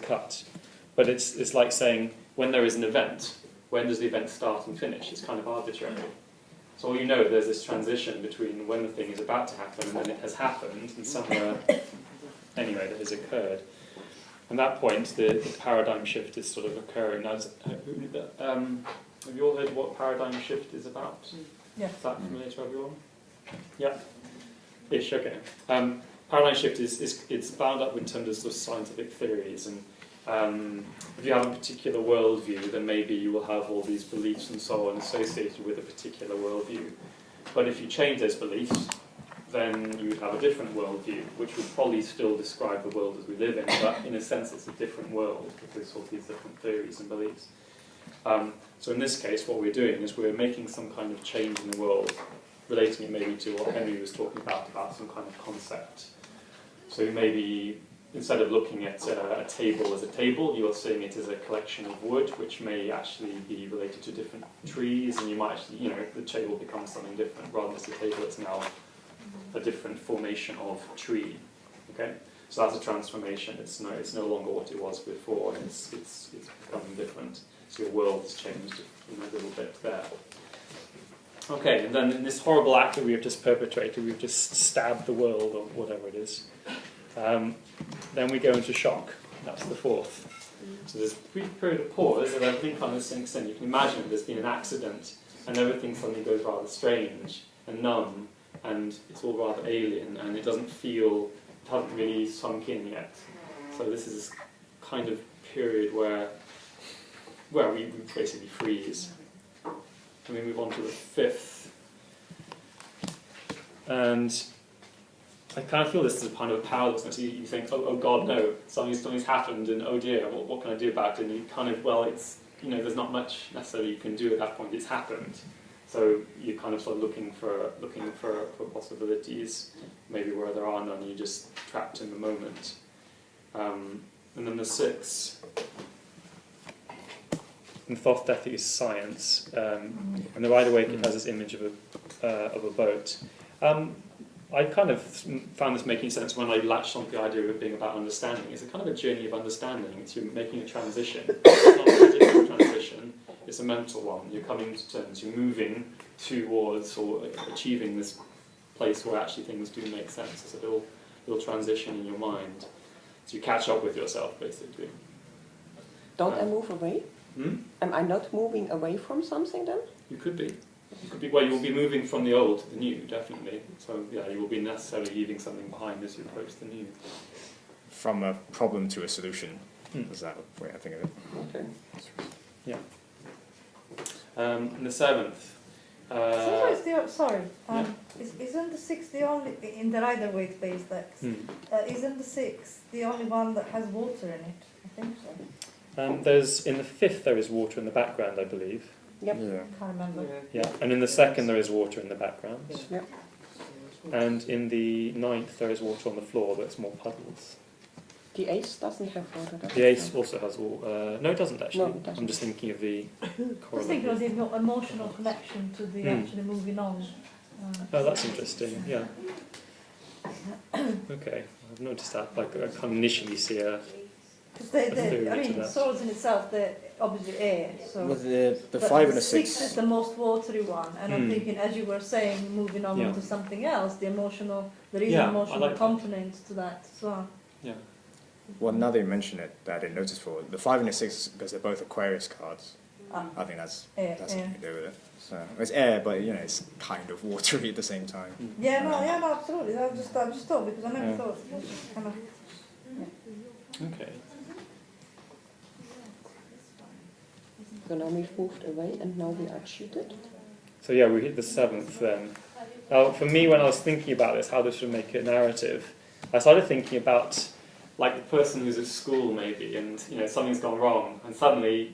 cut. But it's like saying, when there is an event, when does the event start and finish? It's kind of arbitrary. So all you know, there's this transition between when the thing is about to happen and when it has happened, and somewhere, anyway, that has occurred. At that point, the paradigm shift is sort of occurring. Now, have you all heard what paradigm shift is about? Yeah. Is that familiar to everyone? Yeah. Ish, okay. Paradigm shift it's bound up in terms of, sort of scientific theories, and if you have a particular worldview, then maybe you will have all these beliefs and so on associated with a particular worldview. But if you change those beliefs, then you would have a different worldview, which would probably still describe the world as we live in, but in a sense it's a different world because of these different theories and beliefs. So in this case, what we're doing is we're making some kind of change in the world, relating it maybe to what Henry was talking about some kind of concept. So maybe instead of looking at a table as a table, you're seeing it as a collection of wood, which may actually be related to different trees, and you might actually, the table becomes something different. Rather than just a table, it's now a different formation of tree. Okay, so that's a transformation. It's no longer what it was before, and it's becoming different. So your world has changed a little bit there. Okay, and then in this horrible act that we have just perpetrated, we've just stabbed the world, or whatever it is. Then we go into shock. That's the fourth. So there's a brief period of pause, and everything kind of sinks in. You can imagine there's been an accident, and everything suddenly goes rather strange and numb, and it's all rather alien, and it hasn't really sunk in yet. So this is kind of period where we basically freeze. And we move on to the fifth. And I kind of feel this is a kind of powerlessness. You think, oh God, no, something's happened, and oh dear, what can I do about it? And you kind of, it's, there's not much necessarily you can do at that point. It's happened. So you're kind of sort of looking for possibilities, maybe where there are none. You're just trapped in the moment. And then the sixth. In Thoth Death is science, and the Wide Awake it has this image of a boat. I kind of found this making sense when I latched on to the idea of it being about understanding. It's a kind of a journey of understanding. It's you're making a transition. It's not a physical transition, it's a mental one. You're coming to terms, you're moving towards or achieving this place where actually things do make sense. It's a little transition in your mind. So you catch up with yourself, basically. Don't I move away? Am I not moving away from something then? You could be. Well, you will be moving from the old to the new, definitely. So, yeah, you will be necessarily leaving something behind as you approach the new. From a problem to a solution. Is that the way I think of it? Okay. Yeah. And the seventh. Isn't the sixth the only, in the Rider-Waite based X, isn't the sixth the only one that has water in it? I think so. In the fifth there is water in the background, I believe. Yep. Yeah. Can't remember. Yeah, and in the second there is water in the background. Yep. And in the ninth there is water on the floor, but it's more puddles. The ace doesn't have water, does it? The ace also has water. No, it doesn't actually. No, it doesn't. I'm just thinking of the I was thinking of the emotional connection to the actually moving on. Oh, that's interesting, yeah. Okay, I've noticed that. Like, I kind of initially see a... Because swords in itself, they're obviously air. So Well, the 5 and a 6. Six is the most watery one, and I'm thinking, as you were saying, moving on to something else, there is an emotional component to that as well. Yeah. Well, now that you mention it, that I didn't notice for the 5 and a 6, because they're both Aquarius cards. I think that's something to do with it. So it's air, but it's kind of watery at the same time. Yeah, no, absolutely. I just thought, because I never thought it was kind of. Yeah. Okay. So now we've moved away and now we are cheated. So yeah, we hit the seventh then. Now, for me, when I was thinking about this, how this would make a narrative, I started thinking about like the person who's at school maybe, and something's gone wrong, and suddenly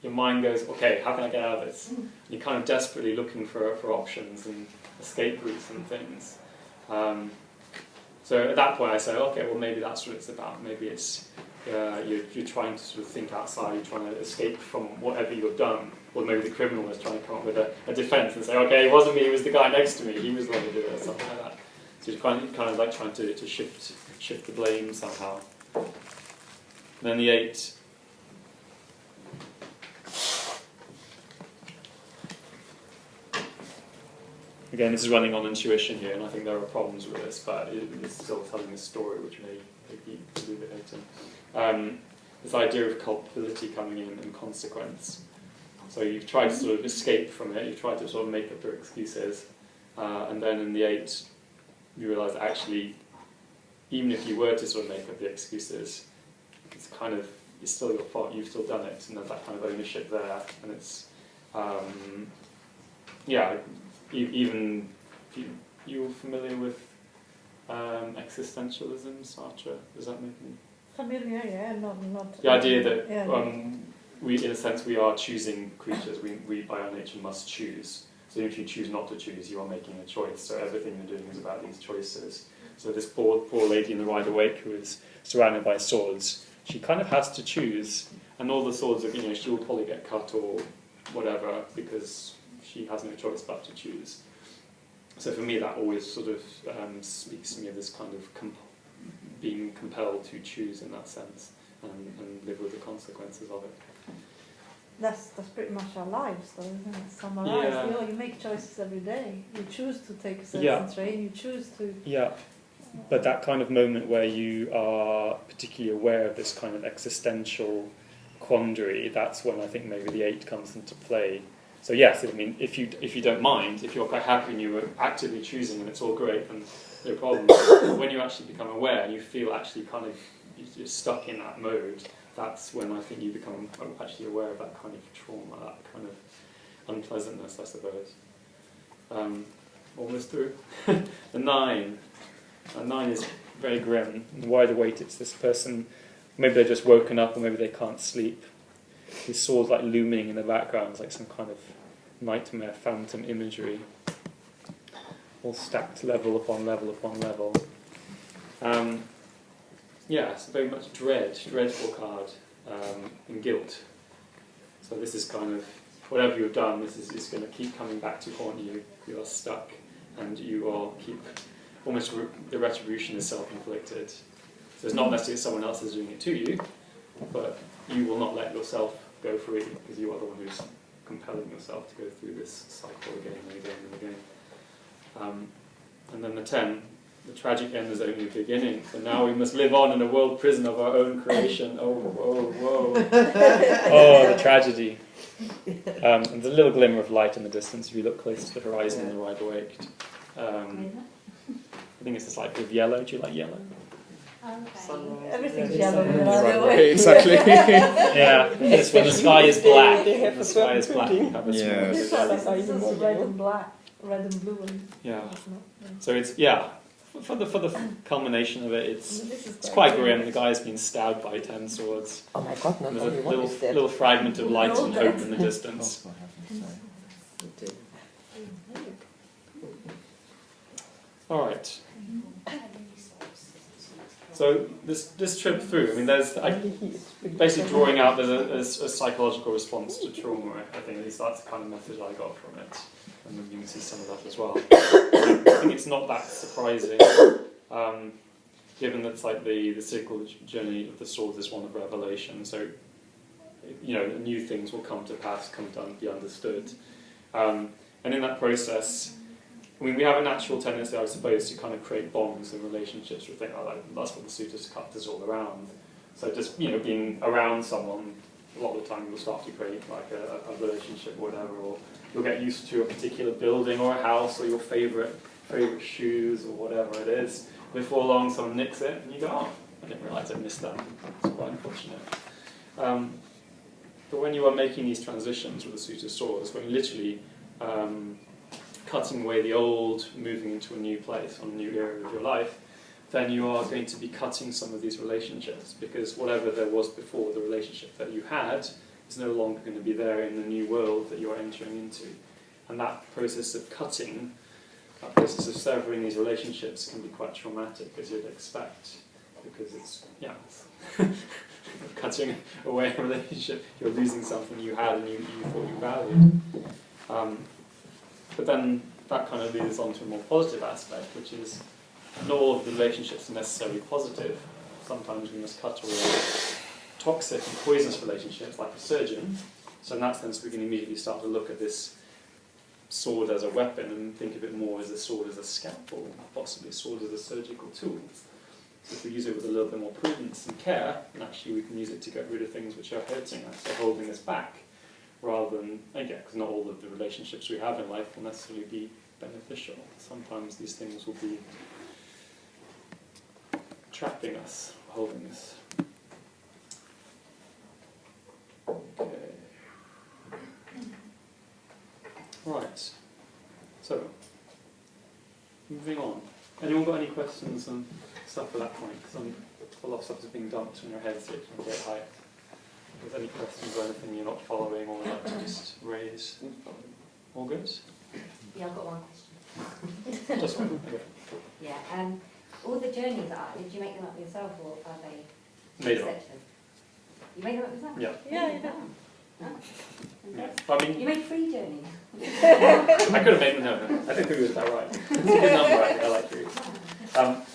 your mind goes, okay, how can I get out of this? You're kind of desperately looking for options and escape routes and things. So at that point I say, okay, well maybe that's what it's about. Maybe it's you're trying to sort of think outside, you're trying to escape from whatever you've done. Or maybe the criminal is trying to come up with a defence and say, okay, it wasn't me, it was the guy next to me, he was the one who did it, or something like that. So you're kind of like trying to shift the blame somehow. then the 8. Again, this is running on intuition here, and I think there are problems with this, but it's still telling a story which may be a little bit later. This idea of culpability coming in and consequence. So you've tried to sort of escape from it, you've tried to sort of make up your excuses, and then in the 8, you realise that actually, even if you were to sort of make up the excuses, it's kind of, it's still your fault, you've still done it, and there's that kind of ownership there, and it's, yeah, even if you're familiar with existentialism, Sartre, does that make any? Familiar, yeah, not. The idea that yeah. we, in a sense, we are choosing creatures. We, by our nature, must choose. So if you choose not to choose, you are making a choice. So everything you're doing is about these choices. So this poor lady in the Rider Waite who is surrounded by swords, she kind of has to choose, and all the swords are, you know, she will probably get cut or whatever because she has no choice but to choose. So for me, that always sort of speaks to me of this kind of being compelled to choose in that sense and live with the consequences of it. That's pretty much our lives, though, isn't it? Summarised. Yeah. You know, you make choices every day. You choose to take a certain Yeah. train. You choose to. Yeah, but that kind of moment where you are particularly aware of this kind of existential quandary, that's when I think maybe the 8 comes into play. So yes, I mean, if you don't mind, if you're quite happy and you were actively choosing and it's all great, then no problem. But when you actually become aware and you feel actually kind of you're stuck in that mode, that's when I think you become actually aware of that kind of trauma, that kind of unpleasantness, I suppose. Almost through. The 9. 9 is very grim. In Rider Waite, it's this person, maybe they're just woken up or maybe they can't sleep. His sword like looming in the background, it's like some kind of nightmare phantom imagery. All stacked level upon level upon level. Yeah, it's very much dreadful card, and guilt. So this is kind of, whatever you've done, this is going to keep coming back to haunt you. You are stuck, and you are almost the retribution is self-inflicted. So it's not necessarily someone else is doing it to you, but you will not let yourself go free because you are the one who's compelling yourself to go through this cycle again and again and again. And then the 10, the tragic end is only the beginning. So now we must live on in a world prison of our own creation. Oh, whoa, whoa. Oh, the tragedy. And there's a little glimmer of light in the distance if you look close to the horizon in the Rider Waite. I think it's this light with yellow. Do you like yellow? Okay. Everything's Yeah, yellow. right away, exactly. Yeah, it's when the sky is black. They have The a sky is certain black. printing. You have a Yeah. small bit of This yellow. is red and black, red and blue, and Yeah. whatnot, yeah. So it's for the culmination of it, it's This is quite grim. The guy's been stabbed by 10 swords. Oh my god, not And only there's a one is dead. little fragment of light All and dead. hope in the distance. All right. So this trip through, I mean, there's basically drawing out there's a psychological response to trauma. I think at least that's the kind of message I got from it, and you can see some of that as well. I think it's not that surprising, given that it's like the cyclical journey of the sword is one of revelation. So, you know, new things will come to pass, come to be understood, and in that process, I mean, we have a natural tendency, I suppose, to kind of create bonds and relationships. We think, oh, that's what the Sutras cut is all around. So just, you know, being around someone, a lot of the time you'll start to create like a relationship or whatever, or you'll get used to a particular building or a house or your favourite shoes or whatever it is. Before long, someone nicks it and you go, oh, I didn't realise I missed that. It's quite unfortunate. But when you are making these transitions with the Sutra swords, when you literally cutting away the old, moving into a new place, on a new area of your life, then you are going to be cutting some of these relationships, because whatever there was before, the relationship that you had, is no longer going to be there in the new world that you are entering into. And that process of cutting, that process of severing these relationships can be quite traumatic, as you'd expect, because it's cutting away a relationship, you're losing something you had and you thought you valued. But then that kind of leads on to a more positive aspect, which is not all of the relationships are necessarily positive. Sometimes we must cut away toxic and poisonous relationships, like a surgeon. So in that sense, we can immediately start to look at this sword as a weapon and think of it more as a sword as a scalpel, possibly a sword as a surgical tool. So if we use it with a little bit more prudence and care, then actually we can use it to get rid of things which are hurting us or holding us back, rather than, again, because not all of the relationships we have in life will necessarily be beneficial. Sometimes these things will be trapping us, holding us. Okay. Right. So, moving on. Anyone got any questions and stuff at that point? Because a lot of stuff is being dumped in your heads, so it can get high. If there's any questions or anything you're not following or would like to just raise? All good? Yeah, I've got one question. Just one? Okay. Yeah, all the journeys, did you make them up yourself or are they Made up. accepted? You made them up yourself? Yeah. Yeah, you did. Yeah. I mean, You made 3 journeys. I could have made them, no, I think 3 was about right. It's a good number, I think, I like 3.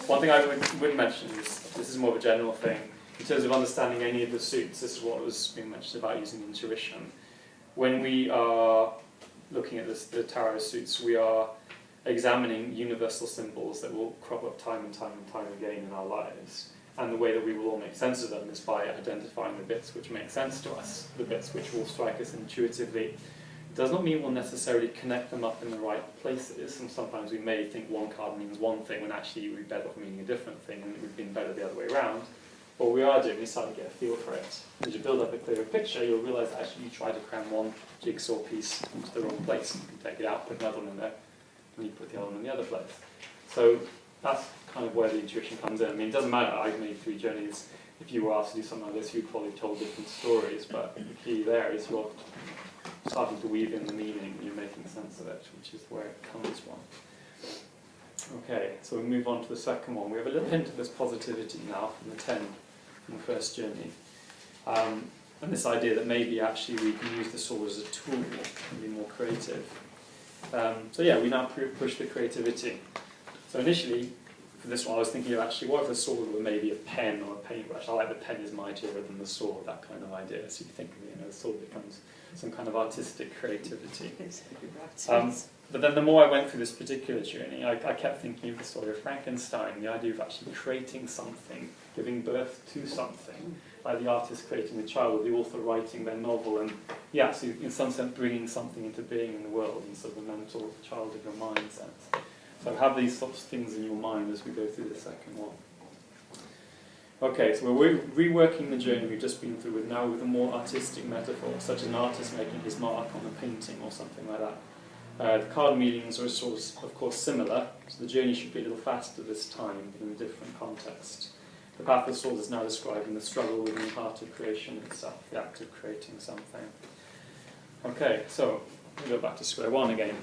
One thing I would mention is, this is more of a general thing, in terms of understanding any of the suits, this is what was being mentioned about using intuition. When we are looking at the tarot suits, we are examining universal symbols that will crop up time and time and time again in our lives. And the way that we will all make sense of them is by identifying the bits which make sense to us, the bits which will strike us intuitively. It does not mean we'll necessarily connect them up in the right places, and sometimes we may think one card means one thing when actually we'd better off meaning a different thing, and it would have been better the other way around. What we are doing is starting to get a feel for it. As you build up a clearer picture, you'll realise that actually you try to cram one jigsaw piece into the wrong place. You can take it out, put another one in there, and you put the other one in the other place. So that's kind of where the intuition comes in. I mean, it doesn't matter, I've made 3 journeys. If you were asked to do something like this, you'd probably told different stories, but the key there is you're starting to weave in the meaning, and you're making sense of it, which is where it comes from. Okay, so we move on to the second one. We have a little hint of this positivity now from the 10 from the first journey. And this idea that maybe actually we can use the sword as a tool and be more creative. So yeah, we now push the creativity. So initially, for this one, I was thinking of actually, what if the sword were maybe a pen or a paintbrush? I like the pen is mightier than the sword, that kind of idea. So you think, the sword becomes some kind of artistic creativity. But then the more I went through this particular journey, I kept thinking of the story of Frankenstein, the idea of actually creating something, giving birth to something, like the artist creating the child, or the author writing their novel, and yeah, so in some sense bringing something into being in the world, in sort of the mental child of your mind sense. So have these sorts of things in your mind as we go through the second one. Okay, so we're reworking the journey we've just been through now with a more artistic metaphor, such as an artist making his mark on a painting or something like that. The card meanings are of course similar, so the journey should be a little faster this time in a different context. The Path of Swords is now describing the struggle within the heart of creation itself, the act of creating something. Okay, so we go back to square one again.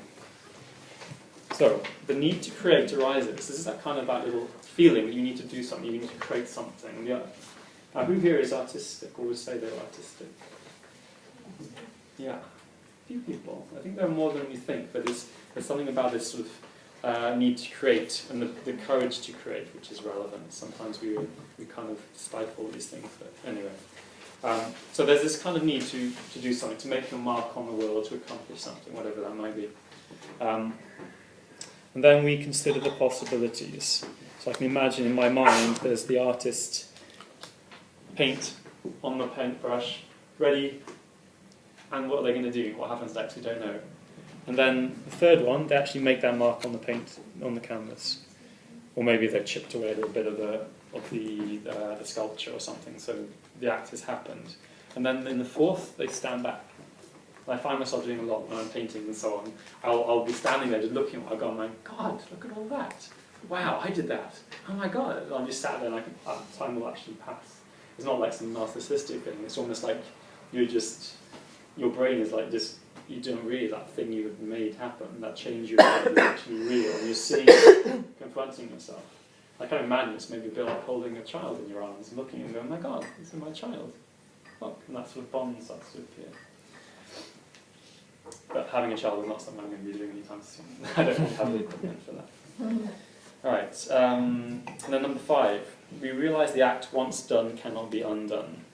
So, the need to create arises. This is that kind of that little feeling that you need to do something, you need to create something. Yeah. Now, who here is artistic, or would say they're artistic? Yeah, a few people. I think there are more than you think, but there's something about this sort of need to create, and the courage to create, which is relevant. Sometimes we kind of stifle these things, but anyway. So there's this kind of need to do something, to make your mark on the world, to accomplish something, whatever that might be. And then we consider the possibilities. So I can imagine in my mind there's the artist paint on the paintbrush, ready, and what are they going to do? What happens next? We don't know. And then the third one, they actually make that mark on the paint, on the canvas. Or maybe they've chipped away a little bit of the sculpture or something, so the act has happened. And then in the fourth, they stand back. And I find myself doing a lot when I'm painting and so on. I'll be standing there just looking, I'll go, my God, look at all that. Wow, I did that. Oh my God. And I'm just sat there and time will actually pass. It's not like some narcissistic thing. It's almost like your brain is like just, you don't really, that thing you have made happen, that change you made is actually real. And you're seeing it, confronting yourself. I can imagine it's maybe a bit like holding a child in your arms and looking and going, oh my God, this is my child. Look, and that sort of bond starts to appear. But having a child is not something I'm going to be doing anytime soon. I don't really have the equipment for that. Alright, and then number 5. We realise the act once done cannot be undone.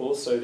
also